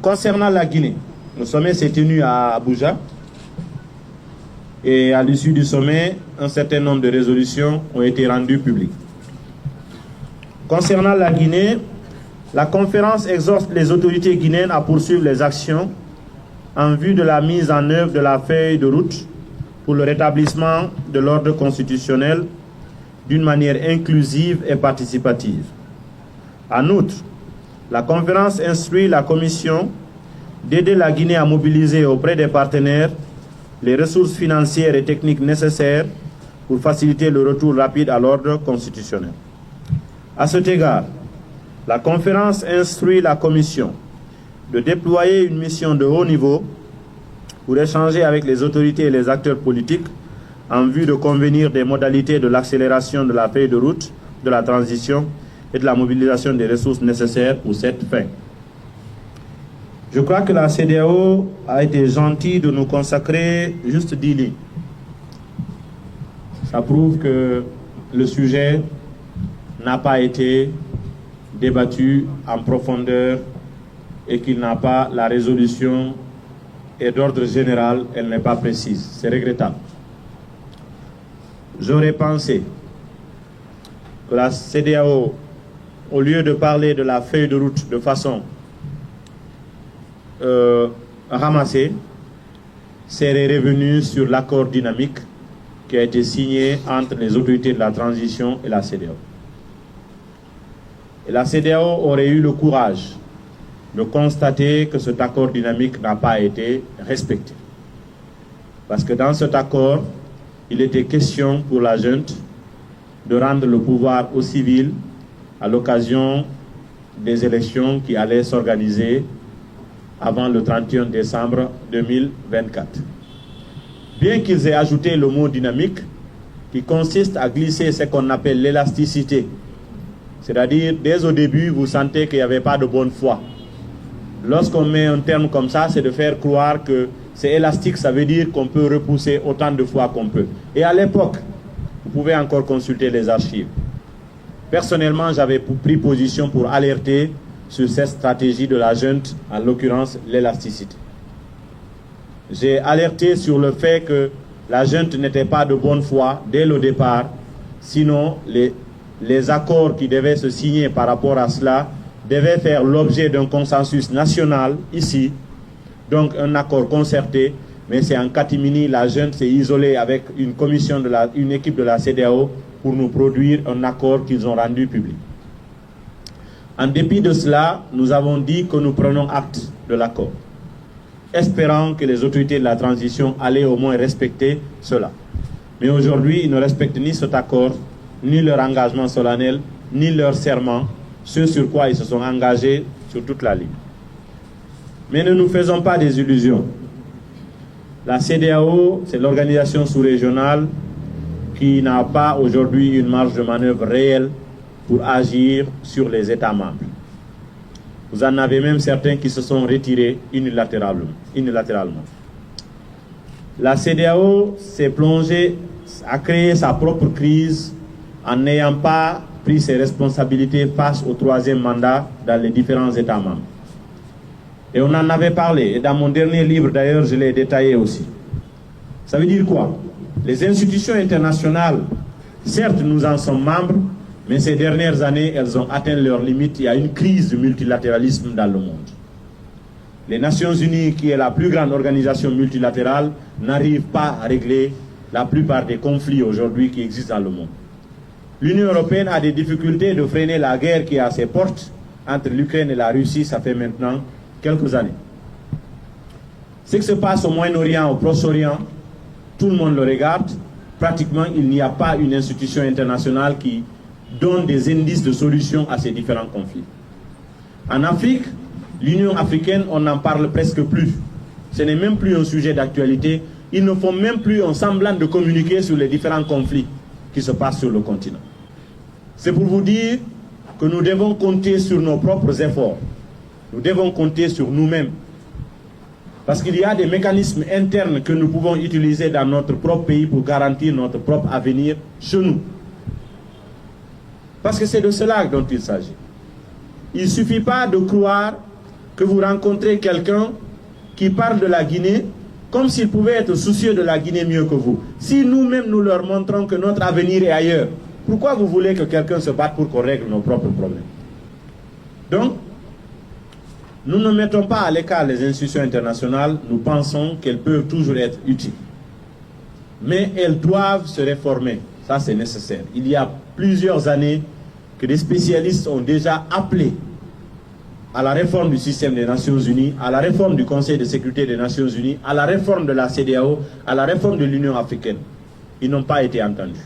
Concernant la Guinée, le sommet s'est tenu à Abuja et à l'issue du sommet, un certain nombre de résolutions ont été rendues publiques. Concernant la Guinée, la conférence exhorte les autorités guinéennes à poursuivre les actions en vue de la mise en œuvre de la feuille de route pour le rétablissement de l'ordre constitutionnel d'une manière inclusive et participative. En outre, la conférence instruit la Commission d'aider la Guinée à mobiliser auprès des partenaires les ressources financières et techniques nécessaires pour faciliter le retour rapide à l'ordre constitutionnel. À cet égard, la conférence instruit la Commission de déployer une mission de haut niveau pour échanger avec les autorités et les acteurs politiques en vue de convenir des modalités de l'accélération de la feuille de route, de la transition et de la mobilisation des ressources nécessaires pour cette fin. Je crois que la CEDEAO a été gentille de nous consacrer juste 10 lignes. Ça prouve que le sujet n'a pas été débattu en profondeur et qu'il n'a pas la résolution et d'ordre général, elle n'est pas précise. C'est regrettable. J'aurais pensé que la CEDEAO, au lieu de parler de la feuille de route de façon ramassée, serait revenue sur l'accord dynamique qui a été signé entre les autorités de la transition et la CEDEAO. Et la CEDEAO aurait eu le courage de constater que cet accord dynamique n'a pas été respecté. Parce que dans cet accord, il était question pour la junte de rendre le pouvoir aux civils à l'occasion des élections qui allaient s'organiser avant le 31 décembre 2024. Bien qu'ils aient ajouté le mot dynamique, qui consiste à glisser ce qu'on appelle l'élasticité, c'est-à-dire dès au début, vous sentez qu'il n'y avait pas de bonne foi. Lorsqu'on met un terme comme ça, c'est de faire croire que c'est élastique, ça veut dire qu'on peut repousser autant de fois qu'on peut. Et à l'époque, vous pouvez encore consulter les archives. Personnellement, j'avais pris position pour alerter sur cette stratégie de la junte, en l'occurrence l'élasticité. J'ai alerté sur le fait que la junte n'était pas de bonne foi dès le départ, sinon les accords qui devaient se signer par rapport à cela devaient faire l'objet d'un consensus national ici, donc un accord concerté, mais c'est en catimini, la junte s'est isolée avec une commission une équipe de la CEDEAO pour nous produire un accord qu'ils ont rendu public. En dépit de cela, nous avons dit que nous prenons acte de l'accord, espérant que les autorités de la transition allaient au moins respecter cela. Mais aujourd'hui, ils ne respectent ni cet accord, ni leur engagement solennel, ni leur serment, ce sur quoi ils se sont engagés sur toute la ligne. Mais ne nous faisons pas des illusions. La CEDEAO, c'est l'organisation sous-régionale qui n'a pas aujourd'hui une marge de manœuvre réelle pour agir sur les États membres. Vous en avez même certains qui se sont retirés unilatéralement. La CEDEAO s'est plongée, a créé sa propre crise en n'ayant pas pris ses responsabilités face au troisième mandat dans les différents États membres. Et on en avait parlé, et dans mon dernier livre d'ailleurs, je l'ai détaillé aussi. Ça veut dire quoi? Les institutions internationales, certes nous en sommes membres, mais ces dernières années, elles ont atteint leurs limites. Il y a une crise du multilatéralisme dans le monde. Les Nations Unies, qui est la plus grande organisation multilatérale, n'arrivent pas à régler la plupart des conflits aujourd'hui qui existent dans le monde. L'Union européenne a des difficultés de freiner la guerre qui est à ses portes entre l'Ukraine et la Russie, ça fait maintenant quelques années. Ce qui se passe au Moyen-Orient, au Proche-Orient, tout le monde le regarde. Pratiquement, il n'y a pas une institution internationale qui donne des indices de solution à ces différents conflits. En Afrique, l'Union africaine, on n'en parle presque plus. Ce n'est même plus un sujet d'actualité. Ils ne font même plus un semblant de communiquer sur les différents conflits qui se passent sur le continent. C'est pour vous dire que nous devons compter sur nos propres efforts. Nous devons compter sur nous-mêmes. Parce qu'il y a des mécanismes internes que nous pouvons utiliser dans notre propre pays pour garantir notre propre avenir chez nous. Parce que c'est de cela dont il s'agit. Il ne suffit pas de croire que vous rencontrez quelqu'un qui parle de la Guinée comme s'il pouvait être soucieux de la Guinée mieux que vous. Si nous-mêmes nous leur montrons que notre avenir est ailleurs, pourquoi vous voulez que quelqu'un se batte pour qu'on règle nos propres problèmes? Donc, nous ne mettons pas à l'écart les institutions internationales, nous pensons qu'elles peuvent toujours être utiles. Mais elles doivent se réformer, ça c'est nécessaire. Il y a plusieurs années que des spécialistes ont déjà appelé à la réforme du système des Nations Unies, à la réforme du Conseil de sécurité des Nations Unies, à la réforme de la CEDEAO, à la réforme de l'Union africaine. Ils n'ont pas été entendus.